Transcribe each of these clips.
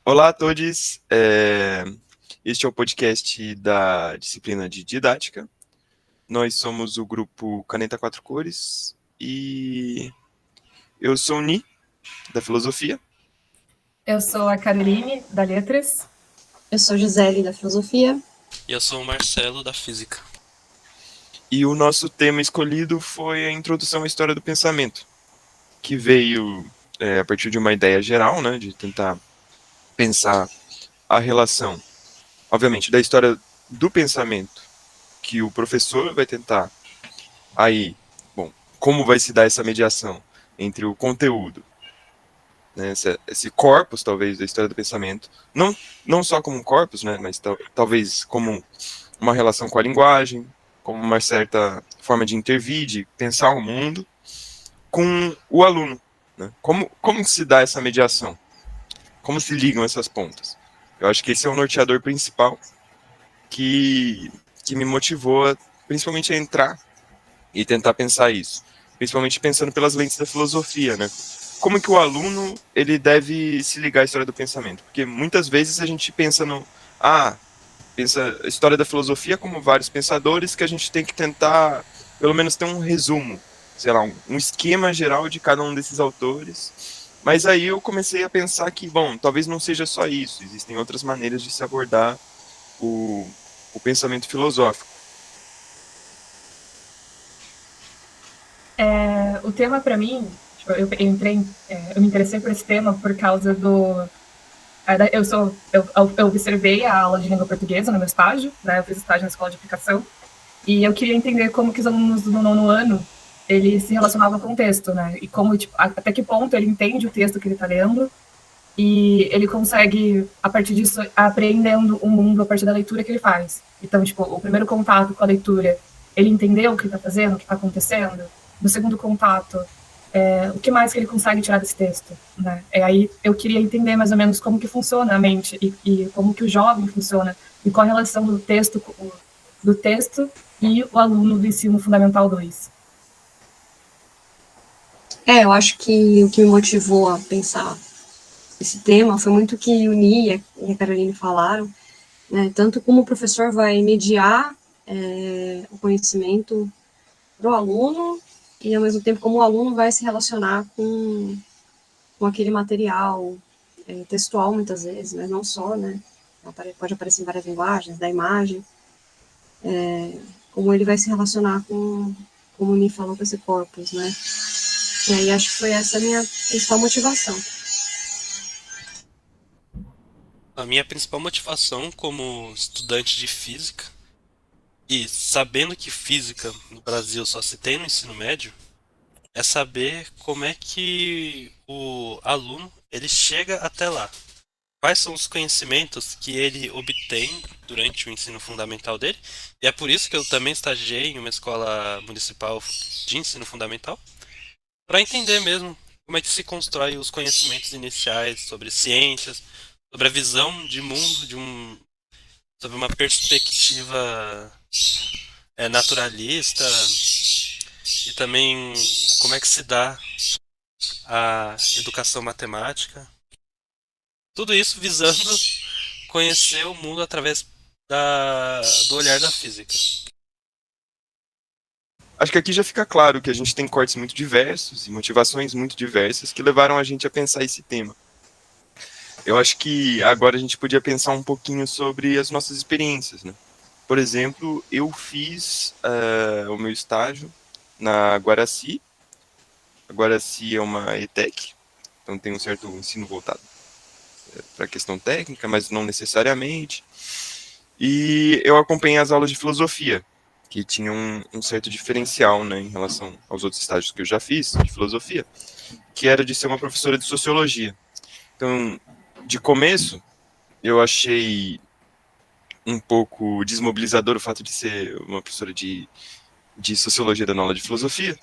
Olá a todos, este é o podcast da disciplina de didática. Nós somos o grupo Caneta Quatro Cores e eu sou o Ni, da filosofia, Eu sou a Caroline, da Letras. Eu sou Gisele, da Filosofia. E eu sou o Marcelo, da Física. e o nosso tema escolhido foi a introdução à história do pensamento, que veio a partir de uma ideia geral, né, de tentar pensar a relação, obviamente, da história do pensamento que o professor vai tentar aí, bom, como vai se dar essa mediação entre o conteúdo, né, esse corpus, talvez, da história do pensamento, não só como um corpus, né, mas talvez como uma relação com a linguagem, como uma certa forma de intervir, de pensar o mundo, com o aluno. Né? Como se dá essa mediação? Como se ligam essas pontas? Eu acho que esse é o norteador principal que, que me motivou, principalmente, a entrar e tentar pensar isso, principalmente pensando pelas lentes da filosofia, né? Como que o aluno ele deve se ligar à história do pensamento? Porque muitas vezes a gente pensa pensa a história da filosofia como vários pensadores que a gente tem que tentar pelo menos ter um resumo, sei lá, um esquema geral de cada um desses autores. Mas aí eu comecei a pensar que, bom, talvez não seja só isso, existem outras maneiras de se abordar o, o pensamento filosófico. O tema, para mim, tipo, eu me interessei por esse tema por causa do. Eu observei a aula de língua portuguesa no meu estágio, né? Eu fiz estágio na escola de aplicação, e eu queria entender como que os alunos do nono ano eles se relacionavam com o texto, né? E como, tipo, até que ponto ele entende o texto que ele está lendo e ele consegue, a partir disso, apreendendo o mundo a partir da leitura que ele faz. Então, tipo, o primeiro contato com a leitura, ele entendeu o que está fazendo, o que está acontecendo. No segundo contato, o que mais que ele consegue tirar desse texto, né? Aí eu queria entender mais ou menos como que funciona a mente e como que o jovem funciona e qual a relação do texto e o aluno do ensino fundamental 2. Eu acho que o que me motivou a pensar esse tema foi muito o que o Ni e a Caroline falaram, né? Tanto como o professor vai mediar o conhecimento para o aluno e, ao mesmo tempo, como o aluno vai se relacionar com aquele material textual, muitas vezes, mas não só, né? Pode aparecer em várias linguagens, da imagem, como ele vai se relacionar como o Ni falou, com esse corpus, né? E aí acho que foi essa a minha principal motivação. A minha principal motivação como estudante de física, e sabendo que física no Brasil só se tem no ensino médio, é saber como é que o aluno ele chega até lá. Quais são os conhecimentos que ele obtém durante o ensino fundamental dele. E é por isso que eu também estagiei em uma escola municipal de ensino fundamental, para entender mesmo como é que se constrói os conhecimentos iniciais sobre ciências, sobre a visão de mundo, sobre uma perspectiva naturalista, e também como é que se dá a educação matemática. Tudo isso visando conhecer o mundo através do olhar da física. Acho que aqui já fica claro que a gente tem cortes muito diversos e motivações muito diversas que levaram a gente a pensar esse tema. Eu acho que agora a gente podia pensar um pouquinho sobre as nossas experiências, né? Por exemplo, eu fiz o meu estágio na Guaraci. A Guaraci é uma ETEC, então tem um certo ensino voltado para a questão técnica, mas não necessariamente. E eu acompanhei as aulas de filosofia, que tinham um certo diferencial, né, em relação aos outros estágios que eu já fiz de filosofia, que era de ser uma professora de sociologia. Então, de começo, eu achei um pouco desmobilizador o fato de ser uma professora de sociologia dando aula de filosofia,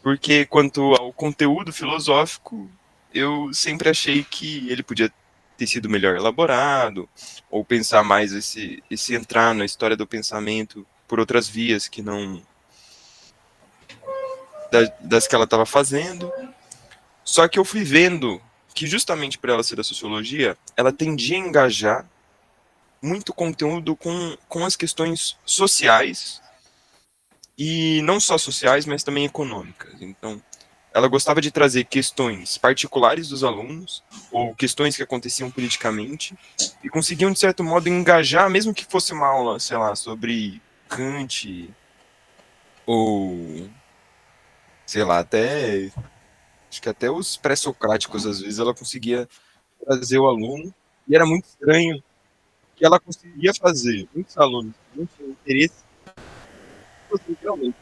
porque quanto ao conteúdo filosófico, eu sempre achei que ele podia ter sido melhor elaborado, ou pensar mais esse entrar na história do pensamento por outras vias que não das que ela estava fazendo. Só que eu fui vendo que justamente por ela ser da sociologia, ela tendia a engajar muito conteúdo com as questões sociais, e não só sociais, mas também econômicas. Então, ela gostava de trazer questões particulares dos alunos, ou questões que aconteciam politicamente, e conseguiam, de certo modo, engajar, mesmo que fosse uma aula, sei lá, sobre Kant, ou, sei lá, até, acho que até os pré-socráticos, às vezes, ela conseguia trazer o aluno, e era muito estranho que ela conseguia fazer muitos alunos que não tinham interesse, assim, realmente,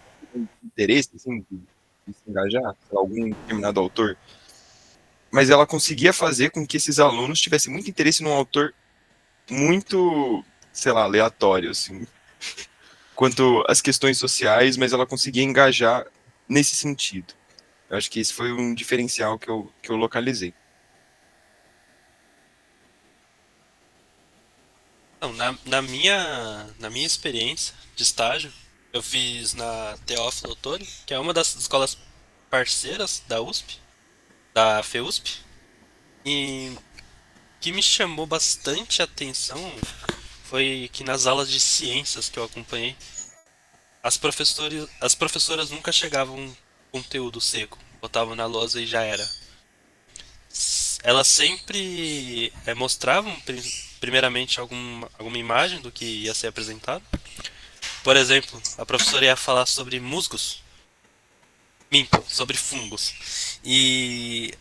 interesse, assim, de se engajar, sei lá, algum determinado autor, mas ela conseguia fazer com que esses alunos tivessem muito interesse num autor muito, sei lá, aleatório, assim, quanto às questões sociais, mas ela conseguia engajar nesse sentido. Eu acho que esse foi um diferencial que eu localizei. Não, na minha experiência de estágio, eu fiz na Teófilo Otoni, que é uma das escolas parceiras da USP, da FEUSP, e o que me chamou bastante atenção foi que nas aulas de ciências que eu acompanhei, as professoras nunca chegavam com conteúdo seco, botavam na lousa e já era. Elas sempre mostravam primeiramente alguma imagem do que ia ser apresentado. Por exemplo, a professora ia falar sobre musgos, minto, sobre fungos. E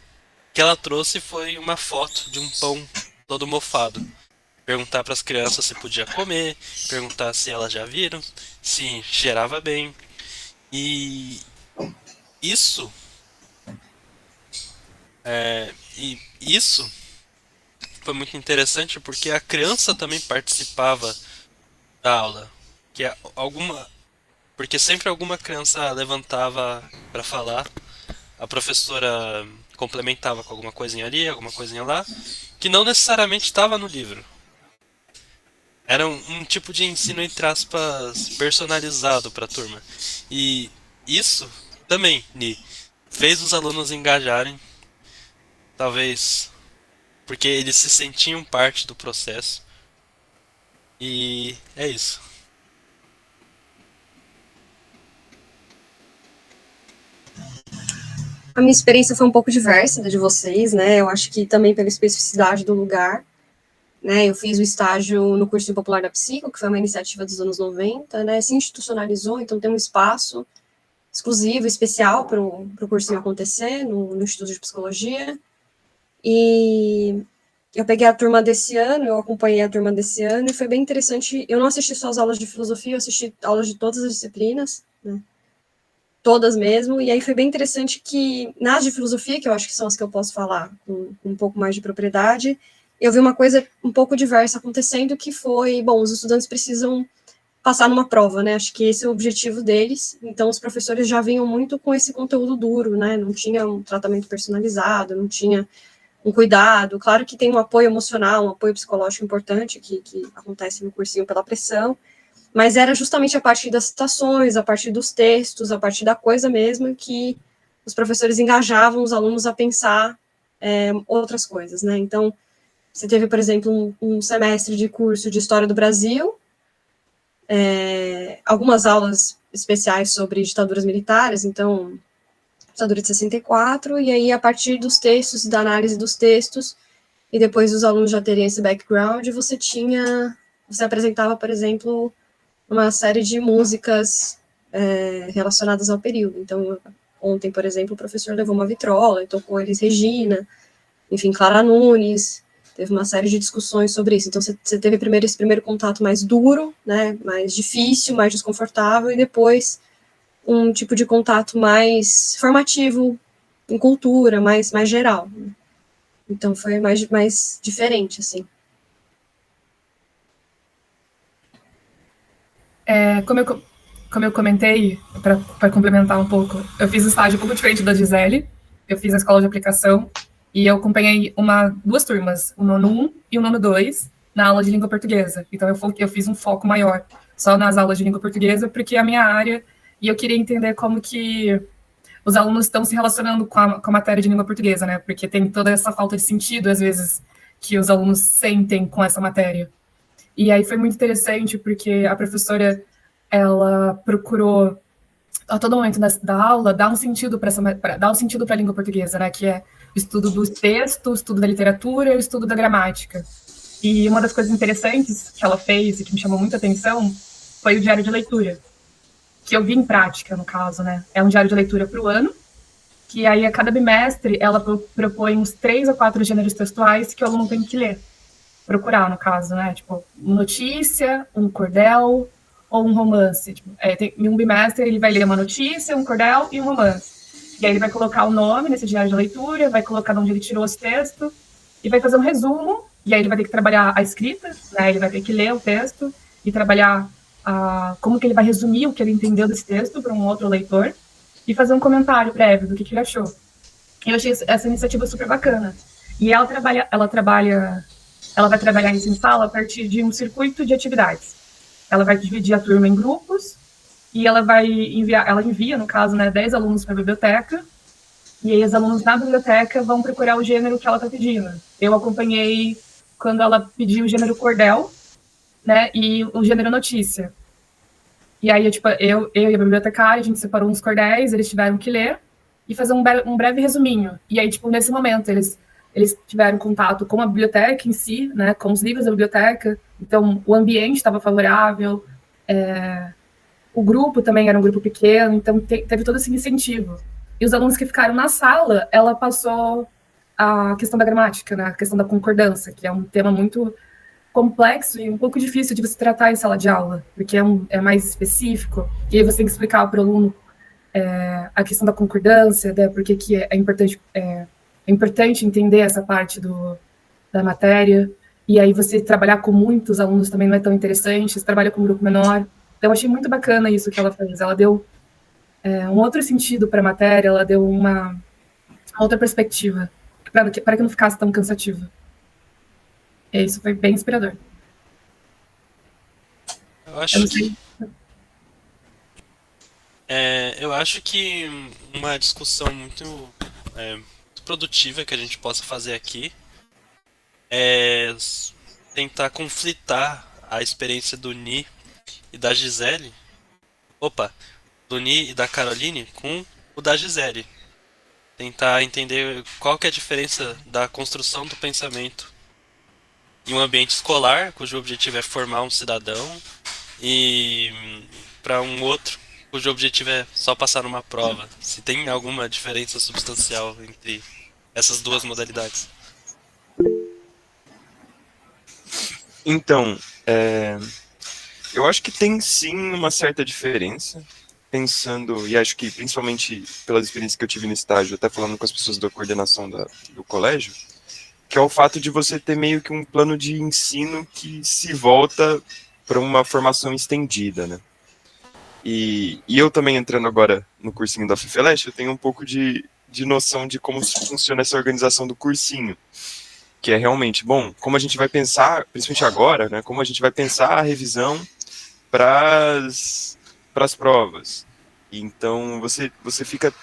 o que ela trouxe foi uma foto de um pão todo mofado. Perguntar para as crianças se podia comer, perguntar se elas já viram, se cheirava bem. E isso, e isso foi muito interessante porque a criança também participava da aula. Que porque sempre alguma criança levantava para falar, a professora complementava com alguma coisinha ali, alguma coisinha lá, que não necessariamente estava no livro. Era um tipo de ensino, entre aspas, personalizado para a turma. E isso também, Ni, fez os alunos engajarem, talvez porque eles se sentiam parte do processo. E é isso. A minha experiência foi um pouco diversa da de vocês, né? Eu acho que também pela especificidade do lugar, né? Eu fiz o estágio no cursinho popular da Psico, que foi uma iniciativa dos anos 90, né? Se institucionalizou, então tem um espaço exclusivo, especial para o cursinho acontecer no Instituto de Psicologia. E eu peguei a turma desse ano, eu acompanhei a turma desse ano, e foi bem interessante. Eu não assisti só as aulas de filosofia, eu assisti aulas de todas as disciplinas, né? Todas mesmo, e aí foi bem interessante que nas de filosofia, que eu acho que são as que eu posso falar com um pouco mais de propriedade, eu vi uma coisa um pouco diversa acontecendo, que foi, bom, os estudantes precisam passar numa prova, né, acho que esse é o objetivo deles, então os professores já vinham muito com esse conteúdo duro, né, não tinha um tratamento personalizado, não tinha um cuidado, claro que tem um apoio emocional, um apoio psicológico importante, que acontece no cursinho pela pressão, mas era justamente a partir das citações, a partir dos textos, a partir da coisa mesmo, que os professores engajavam os alunos a pensar outras coisas, né? Então, você teve, por exemplo, um semestre de curso de História do Brasil, algumas aulas especiais sobre ditaduras militares, então, ditadura de 64, e aí, a partir dos textos, da análise dos textos, e depois os alunos já terem esse background, você apresentava, por exemplo, uma série de músicas relacionadas ao período. Então, ontem, por exemplo, o professor levou uma vitrola e tocou Elis Regina, enfim, Clara Nunes, teve uma série de discussões sobre isso. Então, você teve primeiro esse primeiro contato mais duro, né, mais difícil, mais desconfortável, e depois um tipo de contato mais formativo, em cultura, mais geral. Então, foi mais diferente, assim. Como eu comentei, para complementar um pouco, eu fiz um estágio um pouco diferente da Gisele, eu fiz a escola de aplicação, e eu acompanhei duas turmas, o nono 1 e o nono 2, na aula de língua portuguesa. Então, eu fiz um foco maior só nas aulas de língua portuguesa, porque é a minha área, e eu queria entender como que os alunos estão se relacionando com a matéria de língua portuguesa, né? Porque tem toda essa falta de sentido, às vezes, que os alunos sentem com essa matéria. E aí foi muito interessante, porque a professora, ela procurou, a todo momento da aula, dar um sentido para a língua portuguesa, né? Que é o estudo do texto, o estudo da literatura e o estudo da gramática. E uma das coisas interessantes que ela fez e que me chamou muita atenção foi o diário de leitura, que eu vi em prática, no caso, né? É um diário de leitura para o ano, que aí a cada bimestre ela propõe uns 3 ou 4 gêneros textuais que o aluno tem que ler, procurar, no caso, né? Tipo, notícia, um cordel ou um romance. Tipo, em um bimestre ele vai ler uma notícia, um cordel e um romance. E aí ele vai colocar o nome nesse diário de leitura, vai colocar de onde ele tirou esse texto e vai fazer um resumo. E aí ele vai ter que trabalhar a escrita, né? Ele vai ter que ler o texto e trabalhar como que ele vai resumir o que ele entendeu desse texto para um outro leitor e fazer um comentário breve do que ele achou. Eu achei essa iniciativa super bacana. E ela vai trabalhar isso em sala a partir de um circuito de atividades. Ela vai dividir a turma em grupos e ela envia, no caso, né, 10 alunos para a biblioteca, e aí os alunos na biblioteca vão procurar o gênero que ela está pedindo. Eu acompanhei quando ela pediu o gênero cordel, né, e o gênero notícia. E aí, eu e a bibliotecária, a gente separou uns cordéis, eles tiveram que ler e fazer um breve resuminho. E aí, nesse momento, eles tiveram contato com a biblioteca em si, né, com os livros da biblioteca, então o ambiente estava favorável, o grupo também era um grupo pequeno, então teve todo esse incentivo. E os alunos que ficaram na sala, ela passou a questão da gramática, né, a questão da concordância, que é um tema muito complexo e um pouco difícil de você tratar em sala de aula, porque é mais específico, e aí você tem que explicar para o aluno a questão da concordância, né, porque que é importante entender essa parte da matéria, e aí você trabalhar com muitos alunos também não é tão interessante, você trabalha com um grupo menor. Então, eu achei muito bacana isso que ela fez. Ela deu um outro sentido para a matéria, ela deu uma outra perspectiva, para que não ficasse tão cansativo. E isso foi bem inspirador. Eu acho que uma discussão muito produtiva que a gente possa fazer aqui é tentar conflitar a experiência do Ni e da Gisele, do Ni e da Caroline com o da Gisele. Tentar entender qual que é a diferença da construção do pensamento em um ambiente escolar, cujo objetivo é formar um cidadão, e para um outro, cujo objetivo é só passar numa prova. Se tem alguma diferença substancial entre essas duas modalidades? Então, eu acho que tem sim uma certa diferença, pensando, e acho que principalmente pelas experiências que eu tive no estágio, até falando com as pessoas da coordenação do colégio, que é o fato de você ter meio que um plano de ensino que se volta para uma formação estendida, né? E eu também entrando agora no cursinho da FIFELESH, eu tenho um pouco de noção de como funciona essa organização do cursinho, que é realmente, bom, como a gente vai pensar, principalmente agora, né, como a gente vai pensar a revisão para as provas. Então, você fica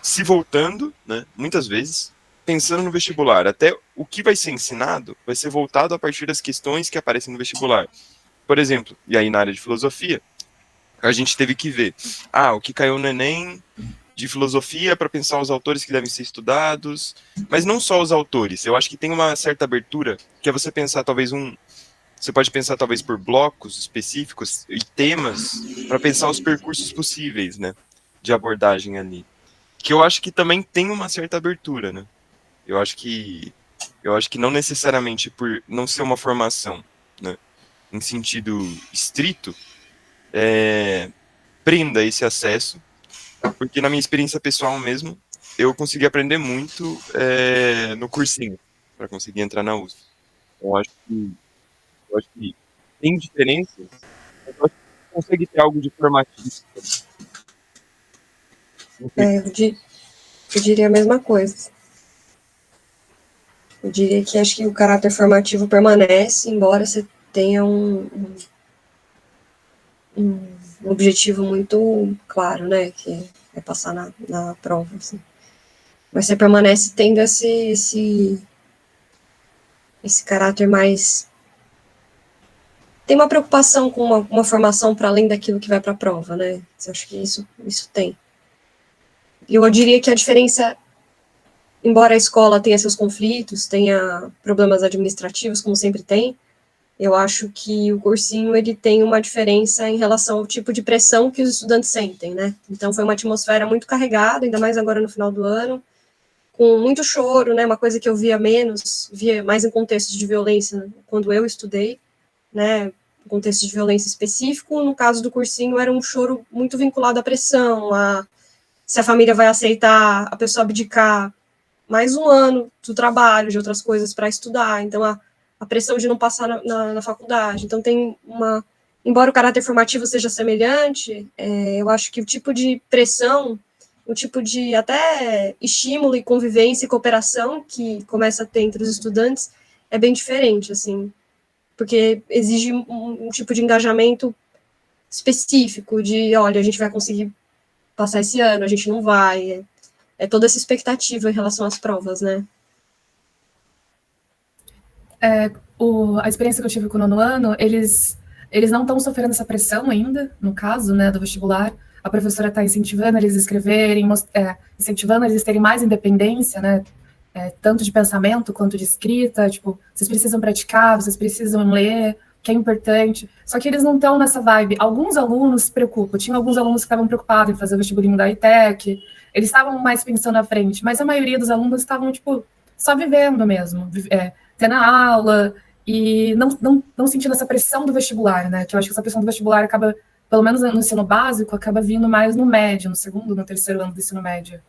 se voltando, né, muitas vezes, pensando no vestibular. Até o que vai ser ensinado vai ser voltado a partir das questões que aparecem no vestibular. Por exemplo, e aí na área de filosofia, a gente teve que ver, o que caiu no Enem de filosofia para pensar os autores que devem ser estudados, mas não só os autores. Eu acho que tem uma certa abertura, que é você pensar você pode pensar talvez por blocos específicos e temas para pensar os percursos possíveis, né, de abordagem ali. Que eu acho que também tem uma certa abertura, né? Eu acho que não necessariamente por não ser uma formação, né, em sentido estrito, prenda esse acesso, porque na minha experiência pessoal mesmo, eu consegui aprender muito no cursinho, para conseguir entrar na USP. Eu acho que tem diferenças, mas eu acho que consegue ter algo de formativo. Eu diria a mesma coisa. Eu diria que acho que o caráter formativo permanece, embora você tenha um objetivo muito claro, né? Que passar na prova, assim. Mas você permanece tendo esse caráter mais... Tem uma preocupação com uma formação para além daquilo que vai para a prova, né? Eu acho que isso tem. E eu diria que a diferença, embora a escola tenha seus conflitos, tenha problemas administrativos, como sempre tem, eu acho que o cursinho ele tem uma diferença em relação ao tipo de pressão que os estudantes sentem, né? Então foi uma atmosfera muito carregada, ainda mais agora no final do ano, com muito choro, né? Uma coisa que eu via mais em contextos de violência quando eu estudei, né? Contexto de violência específico. No caso do cursinho era um choro muito vinculado à pressão, se a família vai aceitar a pessoa abdicar mais um ano do trabalho, de outras coisas para estudar. Então a pressão de não passar na faculdade. Então tem embora o caráter formativo seja semelhante, eu acho que o tipo de pressão, o tipo de até estímulo e convivência e cooperação que começa a ter entre os estudantes é bem diferente, assim, porque exige um tipo de engajamento específico, de, olha, a gente vai conseguir passar esse ano, a gente não vai, toda essa expectativa em relação às provas, né? A experiência que eu tive com o nono ano, eles não estão sofrendo essa pressão ainda, no caso, né, do vestibular. A professora está incentivando eles a escreverem, incentivando eles a terem mais independência, né, tanto de pensamento quanto de escrita. Tipo, vocês precisam praticar, vocês precisam ler, que é importante. Só que eles não estão nessa vibe. Alguns alunos se preocupam. Tinha alguns alunos que estavam preocupados em fazer o vestibulinho da ITEC. Eles estavam mais pensando à frente. Mas a maioria dos alunos estavam, tipo, só vivendo mesmo. Tendo a aula e não sentindo essa pressão do vestibular, né? Que eu acho que essa pressão do vestibular acaba, pelo menos no ensino básico, acaba vindo mais no médio, no segundo, no terceiro ano do ensino médio.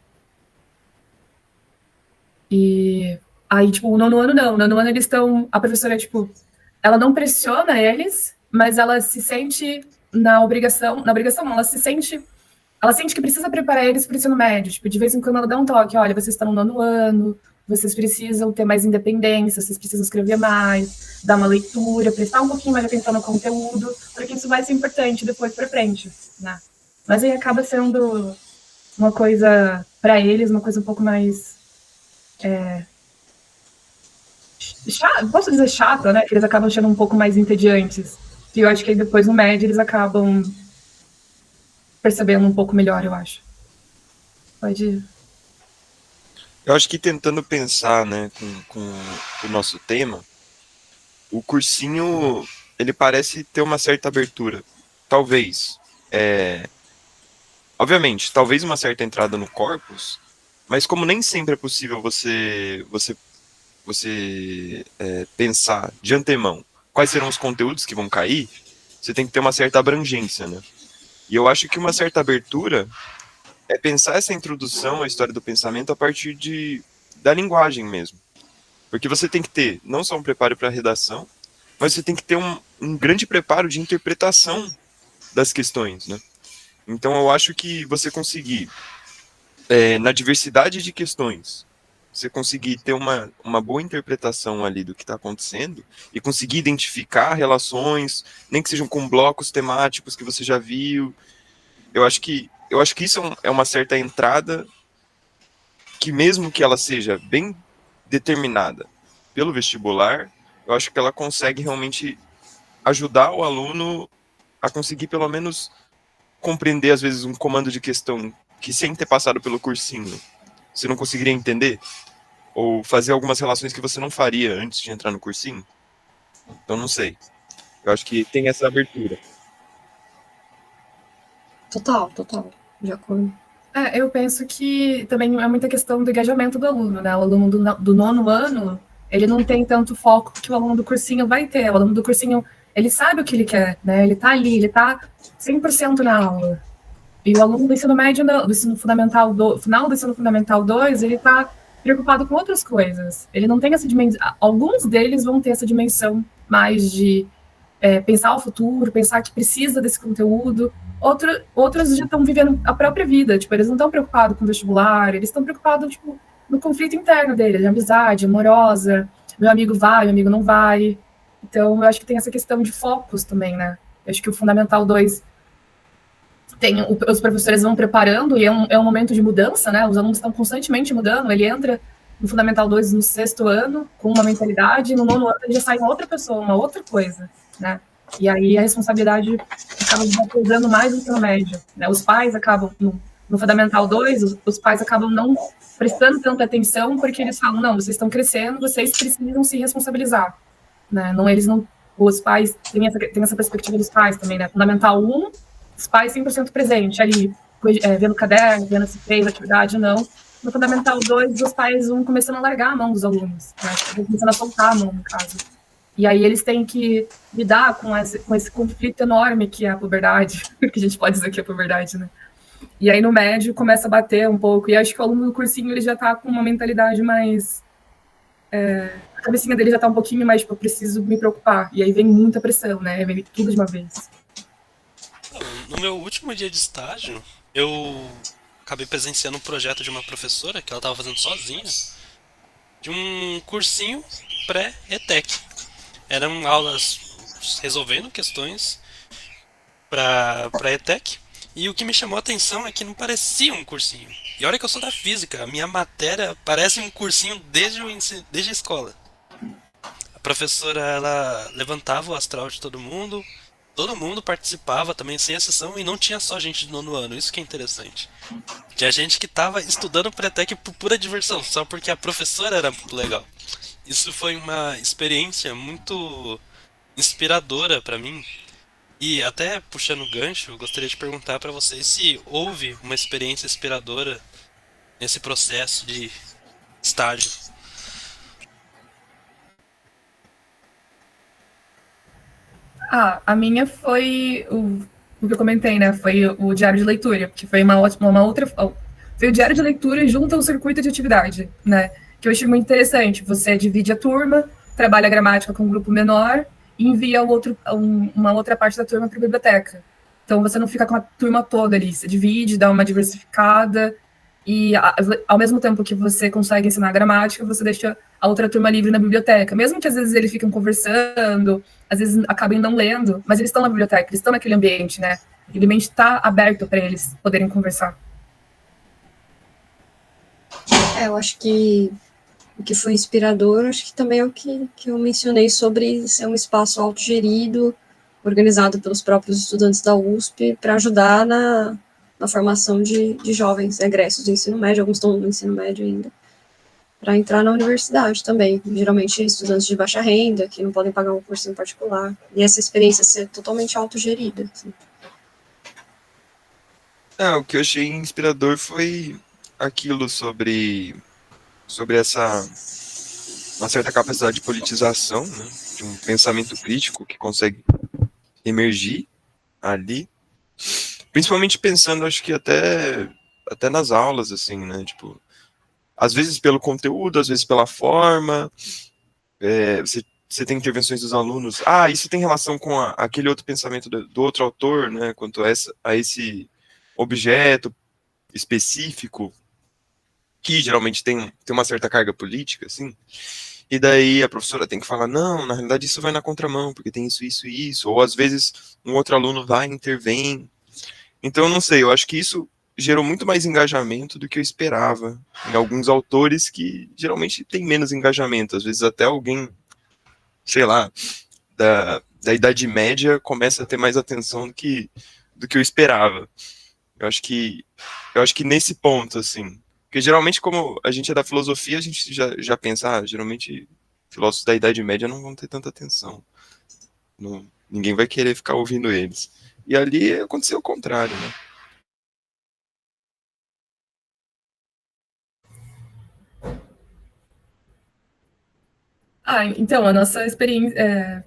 E aí, tipo, o nono ano não. O nono ano eles estão... A professora, tipo, ela não pressiona eles, mas ela se sente na obrigação não, ela sente que precisa preparar eles para o ensino médio. Tipo, de vez em quando ela dá um toque, olha, vocês estão no nono ano, vocês precisam ter mais independência, vocês precisam escrever mais, dar uma leitura, prestar um pouquinho mais atenção no conteúdo, porque isso vai ser importante depois para frente, né? Mas aí acaba sendo uma coisa, para eles, uma coisa um pouco mais... posso dizer chata, né? Que eles acabam sendo um pouco mais entediantes. E eu acho que aí depois no médio eles acabam percebendo um pouco melhor, eu acho. Pode ir. Eu acho que tentando pensar, né, com o nosso tema, o cursinho, ele parece ter uma certa abertura. Talvez. Obviamente, talvez uma certa entrada no corpus, mas como nem sempre é possível você pensar de antemão quais serão os conteúdos que vão cair, você tem que ter uma certa abrangência, né? E eu acho que uma certa abertura é pensar essa introdução à história do pensamento a partir da linguagem mesmo. Porque você tem que ter não só um preparo para a redação, mas você tem que ter um grande preparo de interpretação das questões, né? Então eu acho que você conseguir, na diversidade de questões, você conseguir ter uma boa interpretação ali do que está acontecendo e conseguir identificar relações, nem que sejam com blocos temáticos que você já viu. Eu acho que isso é uma certa entrada que, mesmo que ela seja bem determinada pelo vestibular, eu acho que ela consegue realmente ajudar o aluno a conseguir pelo menos compreender, às vezes, um comando de questão que, sem ter passado pelo cursinho, você não conseguiria entender, ou fazer algumas relações que você não faria antes de entrar no cursinho. Então, não sei. Eu acho que tem essa abertura. Total, de acordo. Eu penso que também é muita questão do engajamento do aluno, né? O aluno do nono ano, ele não tem tanto foco que o aluno do cursinho vai ter. O aluno do cursinho, ele sabe o que ele quer, né? Ele tá ali, ele tá 100% na aula. E o aluno do ensino médio, do ensino fundamental, final do ensino fundamental 2, ele tá preocupado com outras coisas. Ele não tem essa dimensão. Alguns deles vão ter essa dimensão mais de pensar o futuro, pensar que precisa desse conteúdo. Outros já estão vivendo a própria vida, tipo, eles não estão preocupados com o vestibular, eles estão preocupados, tipo, no conflito interno deles, de amizade, amorosa, meu amigo vai, meu amigo não vai. Então, eu acho que tem essa questão de focos também, né? Eu acho que o Fundamental 2 os professores vão preparando, e é um momento de mudança, né? Os alunos estão constantemente mudando. Ele entra no Fundamental 2 no 6º ano, com uma mentalidade, e no 9º ano ele já sai uma outra pessoa, uma outra coisa, né? E aí a responsabilidade acaba pesando mais no ensino médio, né? Os pais acabam, no Fundamental 2, os pais acabam não prestando tanta atenção, porque eles falam, não, vocês estão crescendo, vocês precisam se responsabilizar, né? Os pais têm essa perspectiva dos pais também, né? Fundamental 1, os pais 100% presente ali, vendo caderno, vendo se fez atividade, não. No Fundamental 2, os pais vão começando a largar a mão dos alunos, né? Começando a soltar a mão, no caso. E aí eles têm que lidar com esse conflito enorme que é a puberdade, que a gente pode dizer que é a puberdade, né? E aí no médio começa a bater um pouco, e acho que o aluno do cursinho ele já tá com uma mentalidade mais... a cabecinha dele já tá um pouquinho mais, tipo, eu preciso me preocupar. E aí vem muita pressão, né? Vem tudo de uma vez. No meu último dia de estágio, eu acabei presenciando um projeto de uma professora que ela estava fazendo sozinha, de um cursinho pré-ETEC. Eram aulas resolvendo questões para ETEC, e o que me chamou a atenção é que não parecia um cursinho. E olha que eu sou da física, a minha matéria parece um cursinho desde a escola. A professora, ela levantava o astral de todo mundo participava também, sem exceção, e não tinha só gente do 9º ano, isso que é interessante. Tinha gente que tava estudando pré-tec por pura diversão, só porque a professora era muito legal. Isso foi uma experiência muito inspiradora pra mim. E até puxando o gancho, eu gostaria de perguntar pra vocês se houve uma experiência inspiradora nesse processo de estágio. A minha foi o que eu comentei, né? Foi o diário de leitura, que foi uma outra. Foi o diário de leitura junto ao circuito de atividade, né? Que eu achei muito interessante. Você divide a turma, trabalha a gramática com um grupo menor e envia uma outra parte da turma para a biblioteca. Então você não fica com a turma toda ali, você divide, dá uma diversificada, e ao mesmo tempo que você consegue ensinar gramática, você deixa a outra turma livre na biblioteca. Mesmo que às vezes eles fiquem conversando, às vezes acabem não lendo, mas eles estão na biblioteca, eles estão naquele ambiente, né? Aquele ambiente está aberto para eles poderem conversar. Eu acho que o que foi inspirador, acho que também é o que eu mencionei sobre ser um espaço autogerido, organizado pelos próprios estudantes da USP, para ajudar na formação de jovens egressos do ensino médio, alguns estão no ensino médio ainda, para entrar na universidade também. Geralmente estudantes de baixa renda, que não podem pagar um cursinho particular. E essa experiência ser totalmente autogerida. Assim. O que eu achei inspirador foi aquilo sobre uma certa capacidade de politização, né, de um pensamento crítico que consegue emergir ali, principalmente pensando, acho que até nas aulas, assim, né, tipo, às vezes pelo conteúdo, às vezes pela forma, você tem intervenções dos alunos, isso tem relação com aquele outro pensamento do outro autor, né, quanto a esse objeto específico, que geralmente tem uma certa carga política, assim, e daí a professora tem que falar, não, na realidade isso vai na contramão, porque tem isso, isso e isso, ou às vezes um outro aluno vai e intervém. Então, eu não sei, eu acho que isso gerou muito mais engajamento do que eu esperava em alguns autores que geralmente tem menos engajamento, às vezes até alguém, sei lá, da Idade Média começa a ter mais atenção do que eu esperava. Eu acho que nesse ponto, assim, porque geralmente, como a gente é da filosofia, a gente já pensa, geralmente filósofos da Idade Média não vão ter tanta atenção. Ninguém vai querer ficar ouvindo eles. E ali aconteceu o contrário, né? Então, a nossa experiência,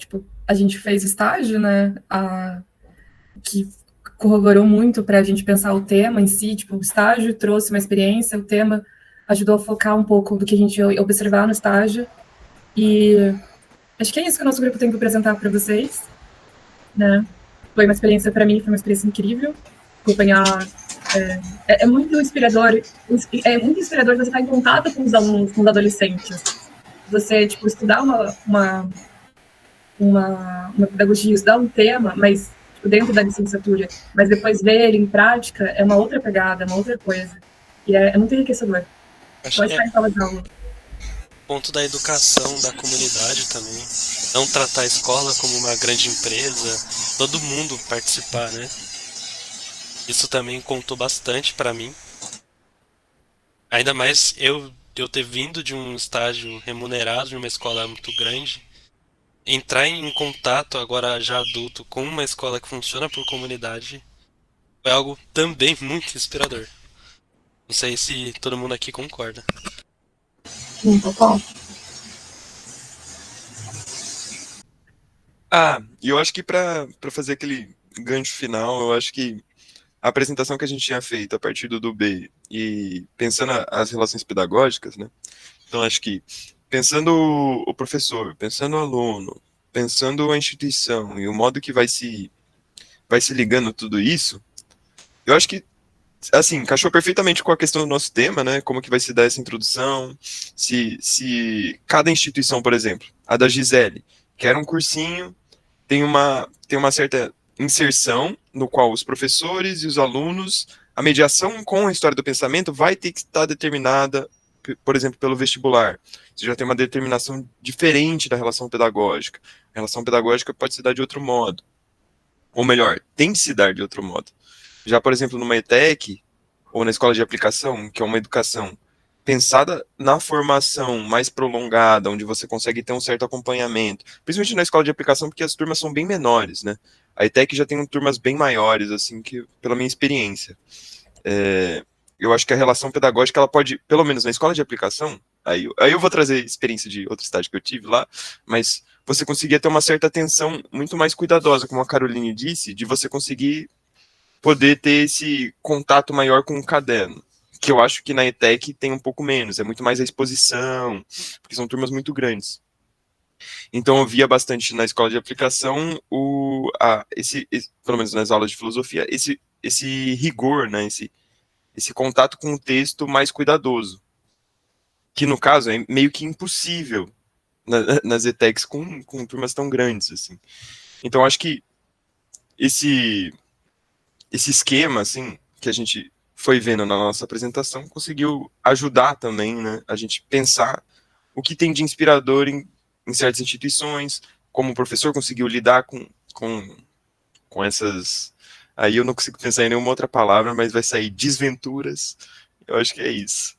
a gente fez estágio, né, que corroborou muito para a gente pensar o tema em si, o estágio trouxe uma experiência, o tema ajudou a focar um pouco do que a gente ia observar no estágio, e acho que é isso que o nosso grupo tem que apresentar para vocês, né, foi uma experiência para mim, foi uma experiência incrível, acompanhar, é muito inspirador você estar em contato com os alunos, com os adolescentes, você, estudar uma pedagogia, estudar um tema, mas tipo, dentro da licenciatura, mas depois ver ele em prática é uma outra pegada, é uma outra coisa. E é muito enriquecedor. Acho Só que estar em sala de aula. ponto da educação da comunidade também. Não tratar a escola como uma grande empresa, todo mundo participar, né? Isso também contou bastante pra mim. Ainda mais eu ter vindo de um estágio remunerado de uma escola muito grande, entrar em contato agora já adulto com uma escola que funciona por comunidade foi algo também muito inspirador. Não sei se todo mundo aqui concorda. Total. E eu acho que para fazer aquele gancho final, eu acho que a apresentação que a gente tinha feito a partir do B e pensando as relações pedagógicas, né? Então acho que pensando o professor, pensando o aluno, pensando a instituição e o modo que vai se ligando tudo isso, eu acho que assim, encaixou perfeitamente com a questão do nosso tema, né? Como que vai se dar essa introdução, se cada instituição, por exemplo, a da Gisele, que era um cursinho, tem uma certa inserção no qual os professores e os alunos, a mediação com a história do pensamento vai ter que estar determinada, por exemplo, pelo vestibular. Você já tem uma determinação diferente da relação pedagógica. A relação pedagógica pode se dar de outro modo. Ou melhor, tem que se dar de outro modo. Já, por exemplo, numa ETEC, ou na escola de aplicação, que é uma educação pensada na formação mais prolongada, onde você consegue ter um certo acompanhamento, principalmente na escola de aplicação, porque as turmas são bem menores, né? A ETEC já tem turmas bem maiores, assim, que pela minha experiência. Eu acho que a relação pedagógica, ela pode, pelo menos na escola de aplicação, aí eu vou trazer experiência de outro estágio que eu tive lá, mas você conseguia ter uma certa atenção muito mais cuidadosa, como a Caroline disse, de você conseguir poder ter esse contato maior com o caderno, que eu acho que na ETEC tem um pouco menos, é muito mais a exposição, porque são turmas muito grandes. Então eu via bastante na escola de aplicação pelo menos nas aulas de filosofia, esse rigor, né, esse contato com o texto mais cuidadoso, que no caso é meio que impossível nas ETECs com turmas tão grandes, assim. Então acho que esse esquema, assim, que a gente foi vendo na nossa apresentação, conseguiu ajudar também, né, a gente pensar o que tem de inspirador em certas instituições, como o professor conseguiu lidar com essas... Aí eu não consigo pensar em nenhuma outra palavra, mas vai sair desventuras. Eu acho que é isso.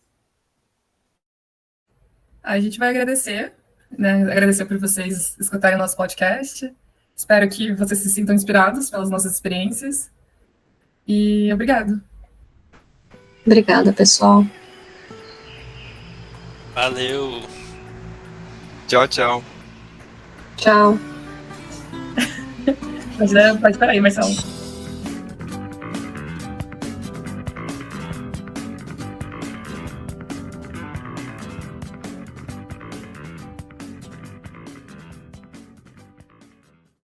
A gente vai agradecer, né? Agradecer por vocês escutarem o nosso podcast. Espero que vocês se sintam inspirados pelas nossas experiências. E obrigado. Obrigada, pessoal. Valeu! Tchau, tchau. Tchau. Pode parar aí, Marcelo.